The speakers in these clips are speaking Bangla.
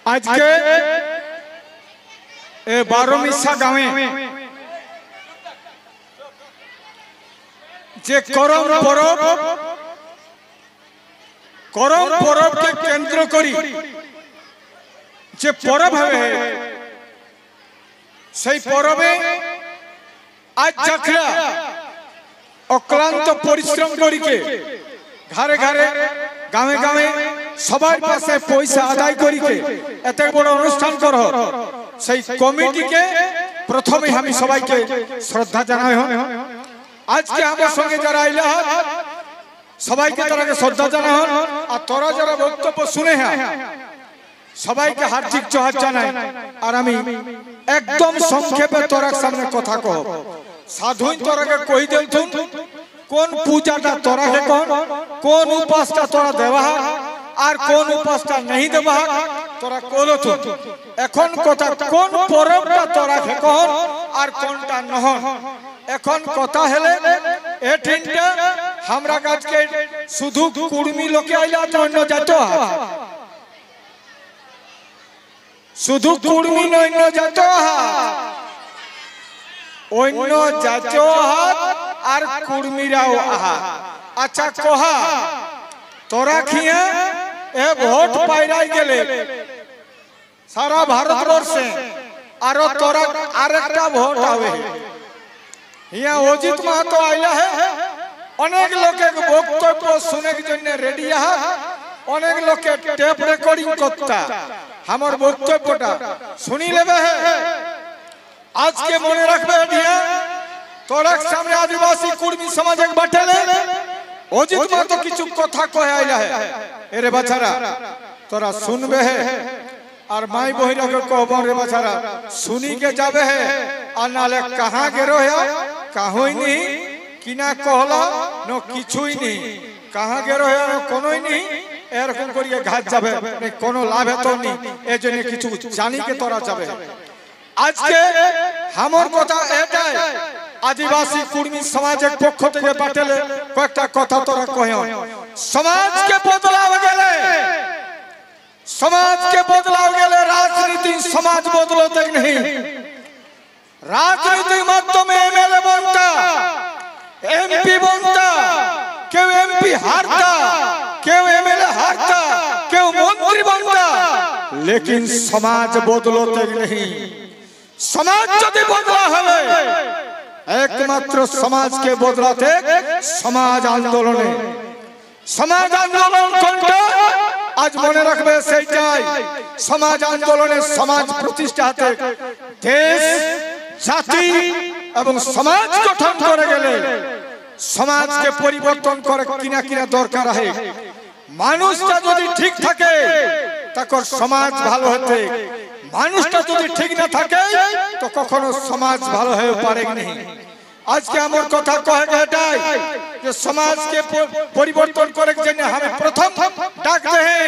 आज के बारोमिसा गाँवे जे करम परब के केंद्र करी जे परब है সেই পরবে আজ যাত্রা অক্লান্ত পরিশ্রম করিকে ঘরে ঘরে গাঁয়ে গাঁয়ে সবার পাশে পয়সা আদায় করিকে এত বড় অনুষ্ঠান কর সেই কমিটিকে প্রথমে আমি সবাইকে শ্রদ্ধা জানাই। আজকে আমার সঙ্গে যারা আইলা সবাইকে তারাকে শ্রদ্ধা জানাই আর তোরা যারা বক্তব্য শুনে হ্যাঁ সবাইকে হার্দিক জোহার জানাই। আর আমি একদম সংক্ষেপে তোরার সামনে কথা কহ সাধুই তোরাকে কই দেলথুন কোন পূজাটা তোরাকে কোন উপাসটা তোরা দেবা আর কোন উপাসটা नहीं দেবা তোরা কলথুন। এখন কথা কোন পরবটা তোরাকে কোন আর কোনটা নহন এখন কথা হলে এ তিনটা আমরা আজকে শুধু কুর্মী লোকে আইলা তো অন্য জাত শুধু কুর্মী অন্য জাত অন্য জাত আর কুর্মীরাও আহা। আচ্ছা কহা তোরা খিয়া এ ভোট পাইরাই গেলে সারা ভারতবর্ষে আর তোরা আরেকটা ভোট হবে ইয়া অজিত মাহাতো আইলা হে অনেক লোকে বক্তব্য শুনের জন্য রেডি আহা অনেক লোকে টেপ রেকর্ডিং করতা আমার বক্তব্যটা শুনি লেবে হে। আজকে মনে রাখবে দিয়া তোরা সামনে আদিবাসী কুর্মী সমাজে বাটেলে অজিত মাহাতো কিছু কথা কয়ে আইলা হে এরে বাছারা তোরা শুনবে হে আর মাই বহিরাকে কহবো রে বাছারা শুনি के যাবে হে আর নালে कहां गेरो है কাহই নি কিনা কহলা ন কিছুই নি कहां गेरो है কোনই নি এরকম করিয়ে ঘাট যাবে কোনো লাভ হেতো নি এজন্য কিছু জানি কে তোরা যাবে। আজকে আমার কথা এটাই আদিবাসী কুর্মী সমাজের পক্ষ থেকে বাটেলে কয়েকটা কথা তোরা কহে সমাজকে বদলাও গেলে রাজনীতি সমাজ বদলাতে नहीं राजनीति माध्यमे एमएलए बनता एमपी बनता क्यों एमपी हारता क्यों एमएलए हारता क्यों मंत्री बनता लेकिन समाज बदलते नहीं। समाज यदि बदला हवे एकमात्र समाज के बदलाते समाज आंदोलन कोनटा आज मने रखबे सेटाई समाज आंदोलने समाज प्रतिष्ठाते देश जाति एवं समाज गठन करे गेले समाज के परिवर्तन करे किना किना दरकार है। मानुषटा यदि ठीक থাকে তখন সমাজ ভালো হতে মানুষটা যদি ঠিক না থাকে তো কখনো সমাজ ভালো হয়ে পারে না। আজকে আমার কথা কহে এটাই যে সমাজকে পরিবর্তন করার জন্য আমি প্রথম ডাক দেই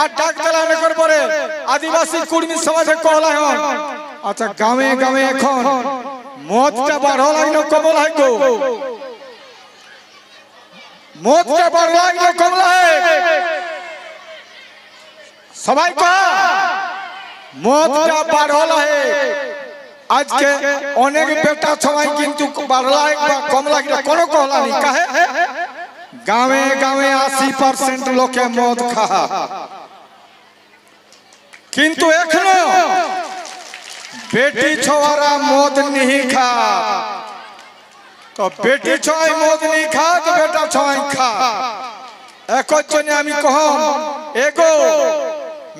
আর ডাক দেলানে করবরে আদিবাসী কুর্মী সমাজে কহলা হন। আচ্ছা গাঁয়ে গাঁয়ে এখন মদটা বাড়া লাগলো কমল হয় গো মদটা বাড়া লাগলো কমল হয় সবাই কা মদটা বাড়া লাগে আজকে অনেক বেটা সবাই কিন্তু বাড়লা বা কম লাগলা কোনো কহলা নি কাহে গাঁয়ে গাঁয়ে 80% লোকে মদ খায় কিন্তু এখনো बेटी छोरा मौत नहीं खा तो बेटी छोई मौत नहीं खा तो बेटा छोई खा एक जने आमी कहम एगो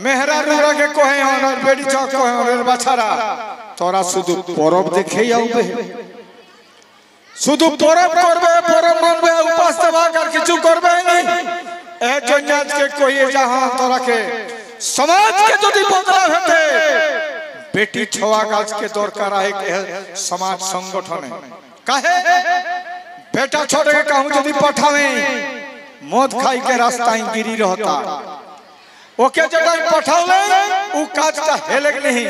मेहरा रुरा के कहे और बेटी छो कहे और बाछारा तोरा शुद्ध परब देखेई आउबे शुद्ध परब करबे परब मानबे उपास देबा कर किछु करबे नहीं ए जने आज के कहिए जहां तोरा के समाज के यदि बदलाव हेते बेटी छोआ गाज के दरकार है के समाज संगठन काहे बेटा छोटे के कहूं यदि पठावे मद खाई के रास्ता ही गिरी रहता ओके जगह पठावले उ काजटा हेले नहीं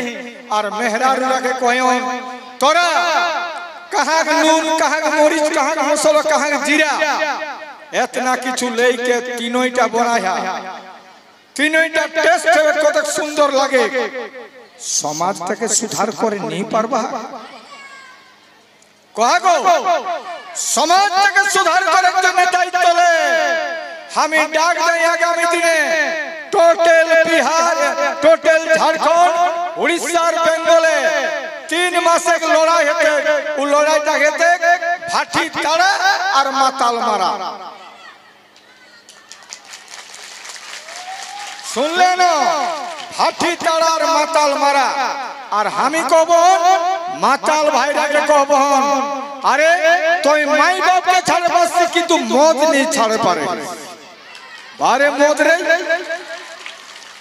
और मेहरा रुरा के कहयो तोरा कहां के नून कहां के मरीच कहां के मसाला कहां के जीरा इतना किछु ले के तीनोईटा बनाया তিনটা টেস্ট হবে কত সুন্দর লাগে সমাজটাকে সুধার করে নি পারবা কহাগো সমাজটাকে সুধার করার জন্য দায়িত্ব লে আমি ডাক দেই আগামী দিনে টোটাল বিহার টোটাল ঝাড়খণ্ড উড়িষ্যার বেঙ্গলে 3 মাসের লড়াই হতে ও লড়াইটা হেতে ভাটি তাড়া আর মাতাল মারা শুনলে না ভাটি তাড়া আর মাতাল মারা আর আমি কব মাতাল ভাইরাকে কব আরে তুই মাই বাপকে ছাড়ে বসছি কিন্তু মদ নি ছাড়ে পারে বারে মদ রে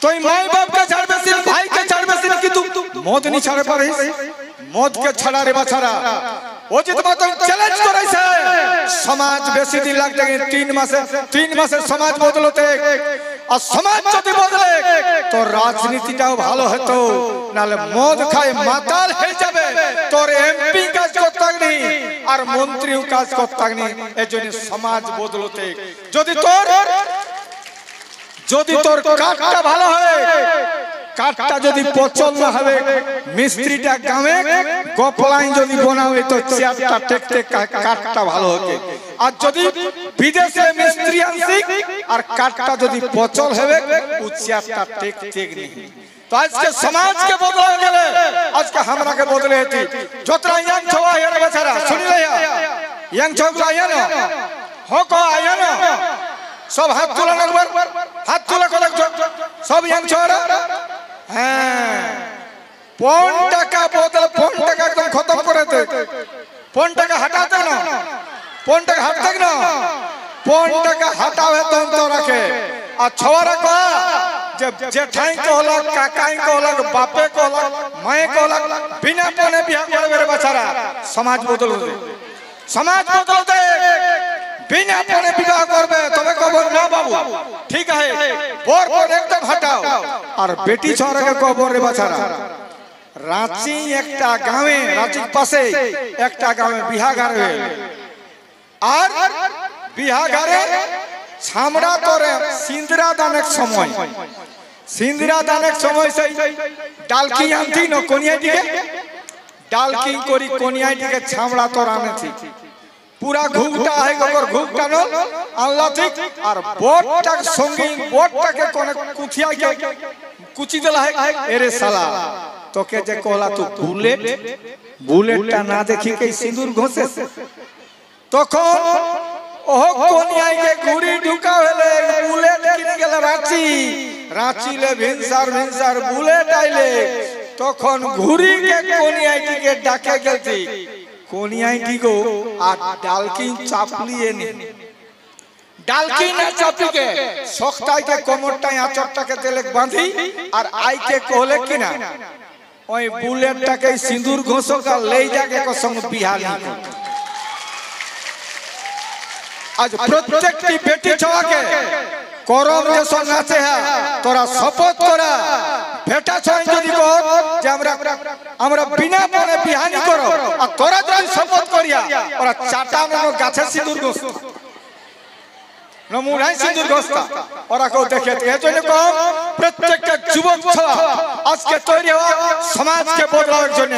তুই মাই বাপকে ছাড়বে সিন ভাইকে ছাড়বে সিন কিন্তু মদ নি ছাড়ে পারে মদ কে ছাড়া রে বাছারা অজিত মাতং চ্যালেঞ্জ করাইছে সমাজ বেশি দিন লাগতে 3 মাসে সমাজ বদলতে আর সমাজ যদি বদলে তো রাজনীতিটাও ভালো হতো নালে মদ খায় মাতাল হয়ে যাবে তোর এমপি কাজ করতে আর মন্ত্রীও কাজ করতে এজন্য সমাজ বদলতে যদি তোর কাঠটা ভালো হয় কাঠটা যদি পছন্দ হবে মিস্ত্রিটা গামে গপলাইন যদি বানাবে তো চেয়ারটা টেকতে কাঠটা ভালো হবে আর যদি বিদেশে মিস্ত্রি আনছি আর কাঠটা যদি পছন্দ হবে ও চেয়ারটা টেকতে নেই তো আজকে সমাজকে বদলা গেলে আজকে আমরাকে বদলে হতি যতরা ইয়াং ছোয়া এর বেচারা শুনিলে ইয়াং ছোকরা আয়া না হক আয়া না সব হাত তোলা একবার হাত তোলা করে সব ইয়াং ছোরা হ্যাঁ 5 টাকা বদল 5 টাকা একদম খতম করে দে 5 টাকা হটাতে না 5 টাকা হটাতে না 5 টাকা হটাবে তো রাখে আর ছোরা কো जेठाई को होला काकाई को होला बापे को होला माए को होला बिना पने बियाह करबे रे बेचारा समाज बदल दे बिना पने विवाह करबे तबे कबो ना बाबू ठीक है बोर बोर एकदम हटाओ और बेटी छोरा के कबो रे बेचारा रांची एकटा गावे रांची पासे एकटा गावे बियाह घरे और बियाह घरे ছামড়া তোরে সিন্দরা দানের সময় সিন্দরা দানের সময় সেই ডালকি আনতি ন কোনিয়াটিকে ডালকি করি কোনিয়াটিকে ছামড়া তোর আনেছি পুরা ঘুগটা হয় গোবর ঘুগটা ন আল্লাহ ঠিক আর বটটা সঙ্গে বটটাকে কোন কুচিয়াকে কুচি দেলা হয় এরে শালা তোকে যে কলা তুই বুলেটটা না দেখি কে সিঁদুর ঘষে তখন ओह कोनिया के गुड़ी ढुका होले बुलेट किन गेले रांची ले भिनसार बुलेट आइले तखन घुरी के कोनिया के डाके गेलती कोनिया की गो आ डालकी चापलिए नी डालकी ना चापी के सख्ताई के कोमरटा आचरटा के तेले बांधी और आई के कहले कि ना ओई बुलेटटा के सिंदूर घोसो का ले जाके को संग बिहार नी आज प्रत्येक की बेटी छवा के करम जैसा नाचे है तोरा शपथ करा बेटा छवा যদি কর যে আমরা বিনা পরে বিহানি করো আর তোরা যদি শপথ করিয়া ওরা চাটানো গাছে সিঁদুর গোস নমুনাই সিঁদুর গোসটা ওরা কেউ দেখে এজন্য কম প্রত্যেকটা যুবক ছওয়া আজকে তৈরি হওয়া সমাজকে বদলানোর জন্য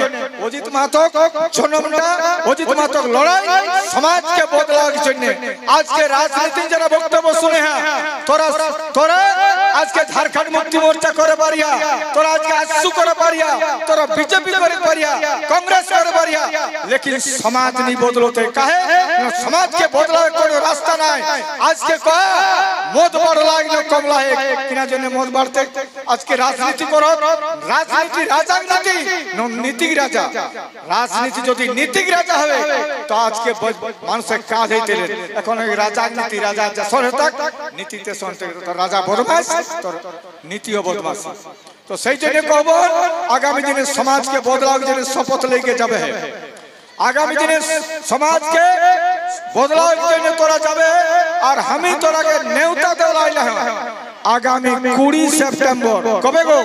অজিত মাতক জনমটা অজিত মাতক লড়াই সমাজকে বদলানোর জন্য আজকে রাজনীতি যারা বক্তব্য শুনে হ্যাঁ তোরা আজকে ঝাড়খণ্ড মুক্তি মোর্চা করে পারিয়া তোরা আজকে আসু করে পারিয়া তোরা বিজেপি করে পারিয়া कांग्रेस করে পারিয়া लेकिन समाज नहीं बदलते काहे समाज के बदलाव কোনো রাস্তা নাই আজকে মদ বড় লাগলো কমলা হে কিনা জন্য মদ বাড়তে আজকে রাজনীতি করো রাজনীতি রাজনীতি নীতিক রাজা রাজনীতি যদি নীতিক রাজা হবে তো আজকে মানুষের কাজ হইতে এখন রাজনীতি রাজা যশোর থাক নীতিতে শুনতে তো রাজা বদমাশ তো নীতিও বদমাশ তো সেই জন্য কব আগামী দিনে সমাজকে বদলানোর জন্য শপথ लेके যাবে आगामी दिन समाज के बदलाव जने तोरा जाबे और हमी तोरा के नेवता देलाइला है आगामी 20 सेप्टेम्बर कबे गो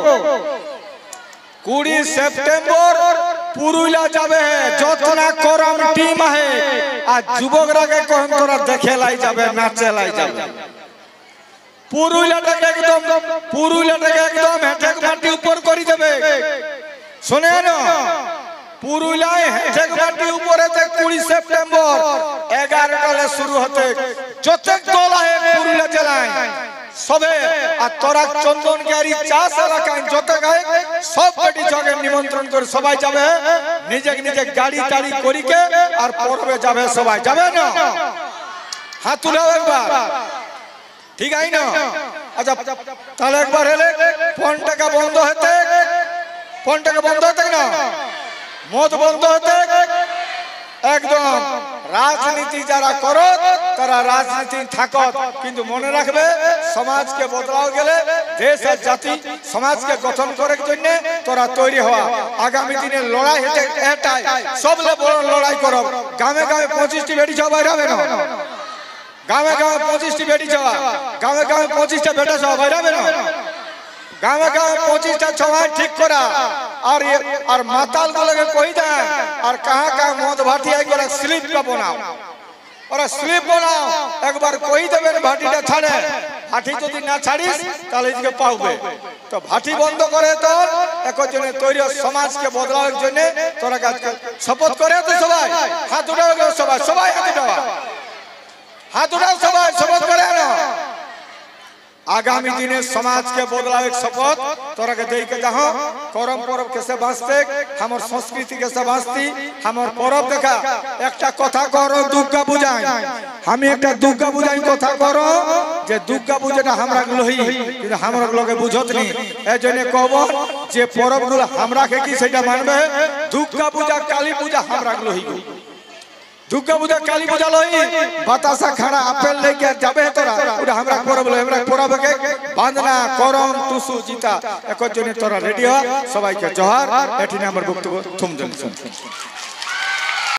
20 सेप्टेम्बर पुरुलिया जाबे जतना करम टीम है आज युवकरा के कोन तोरा देखे लाई जाबे नाचे लाई जाबे পুরুলিয়াটাকে একদম হেঁটেক মাটি উপর করে দেবে। শোনে না, পুরুলিয়ায় হেঁটেক মাটি উপরে 20 সেপ্টেম্বর 11টালে শুরু হতে যত দল আছে পুরুলিয়া জেলায় সবে, আর তোরা চন্দনগাড়ি চাষ এলাকায় যত গায়ে সব বেটি জগের নিমন্ত্রণ করে সবাই যাবে, নিজে নিজে গাড়ি টাড়ি করিকে আর পড়বে যাবে, সবাই যাবে না? হাত তুলে একবার, ঠিক আছে না? আচ্ছা তাহলে একবার হেলে ফোন টাকা বন্ধ হতে, না মদ বন্ধ হতে, একদম রাজনীতি যারা করো তারা রাজনীতি থাকো, কিন্তু মনে রাখবে সমাজকে বদলাও গেলে দেশ আর জাতি সমাজকে গঠন করার জন্য তোরা তৈরি হওয়া। আগামী দিনের লড়াই এটাই, সব বড় লড়াই করো। গ্রামে 25টি বেটি সবাই যাবে না, গ্রামে 25টি বেটি যাওয়া, গ্রামে 25টা বেটা সবাই বাইরাবে না, গ্রামে 25টা সময় ঠিক করা। আর মাতাল গুলোকে কই দেয় আর কাহা মদ ভাটিয়া করে স্লিপটা বানাও, ওরা স্লিপ বানাও, একবার কই দেবেন ভাটিটা ছাড়ে। ভাটি যদি না ছাড়িস তাহলে এদিকে পাওবে। তো ভাটি বন্ধ করে তো একজনে তৈরি সমাজকে বদলানোর জন্য তোরা কাজকে শপথ করে তো সবাই হাত উঠাও, সবাই হাত উঠাও, হাত উঠাও, সবাই শপথ করে না। आगामी दिन समाज के बदलाव शपथ तोरा के देके जाहो। करम परब कैसे बाँचते, हमर संस्कृति कैसे बाँचती, हमर परब देखा एक कथा करो दुर्गा पूजाय, हम एक दुर्गा पूजाय कथा करो जे दुर्गा पूजा हमरा लोही কিন্তু हमरा लोगे बुझत नहीं। एजने कहबो जे परब गुलो हमरा के की सेटा मानबे, दुर्गा पूजा काली पूजा हमरा लोही, दुर्गा पूजा काली पूजा लोही बतासा खाना আপেল लेके যাবে তোরা, ওটা আমরা করব, আমরা পড়াবে বাঁধনা করম তুসু জিতা একজনে তোরা রেডি হ। সবাইকে জোহার। এটি আমার বক্তব্য থুম দিন।